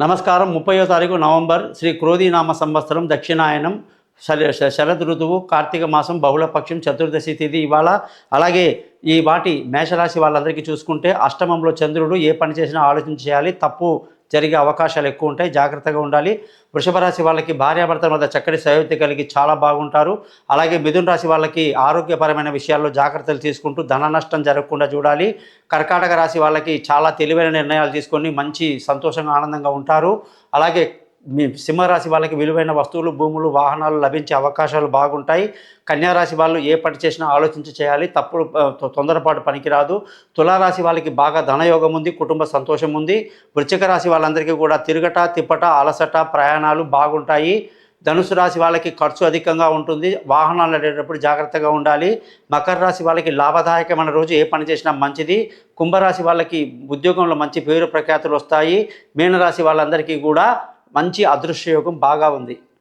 నమస్కారం. 30వ తారీఖు నవంబర్ శ్రీ క్రోధీనామ సంవత్సరం దక్షిణాయనం శరద్ ఋతువు కార్తీక మాసం బహుళపక్షం చతుర్దశి తిథి ఇవాళ. అలాగే ఈ వాటి మేషరాశి వాళ్ళందరికీ చూసుకుంటే అష్టమంలో చంద్రుడు, ఏ పని చేసినా ఆలోచించి చేయాలి, తప్పు జరిగే అవకాశాలు ఎక్కువ ఉంటాయి, జాగ్రత్తగా ఉండాలి. వృషభ రాశి వాళ్ళకి భార్యాభర్తల మధ్య చక్కటి సయోధ్య కలిగి చాలా బాగుంటారు. అలాగే మిథున రాశి వాళ్ళకి ఆరోగ్యపరమైన విషయాల్లో జాగ్రత్తలు తీసుకుంటూ ధన నష్టం జరగకుండా చూడాలి. కర్కాటక రాశి వాళ్ళకి చాలా తెలివైన నిర్ణయాలు తీసుకొని మంచి సంతోషంగా ఆనందంగా ఉంటారు. అలాగే మీ సింహరాశి వాళ్ళకి విలువైన వస్తువులు, భూములు, వాహనాలు లభించే అవకాశాలు బాగుంటాయి. కన్యారాశి వాళ్ళు ఏ పని చేసినా ఆలోచించి చేయాలి, తప్పుడు తొందరపాటు పనికిరాదు. తులారాశి వాళ్ళకి బాగా ధనయోగం ఉంది, కుటుంబ సంతోషం ఉంది. వృశ్చిక రాశి వాళ్ళందరికీ కూడా తిరగట, తిప్పట, అలసట, ప్రయాణాలు బాగుంటాయి. ధనుసు రాశి వాళ్ళకి ఖర్చు అధికంగా ఉంటుంది, వాహనాలు నడిపేటప్పుడు జాగ్రత్తగా ఉండాలి. మకర రాశి వాళ్ళకి లాభదాయకమైన రోజు, ఏ పని చేసినా మంచిది. కుంభరాశి వాళ్ళకి ఉద్యోగంలో మంచి పేరు ప్రఖ్యాతులు వస్తాయి. మీనరాశి వాళ్ళందరికీ కూడా మంచి అదృష్టయోగం బాగా ఉంది.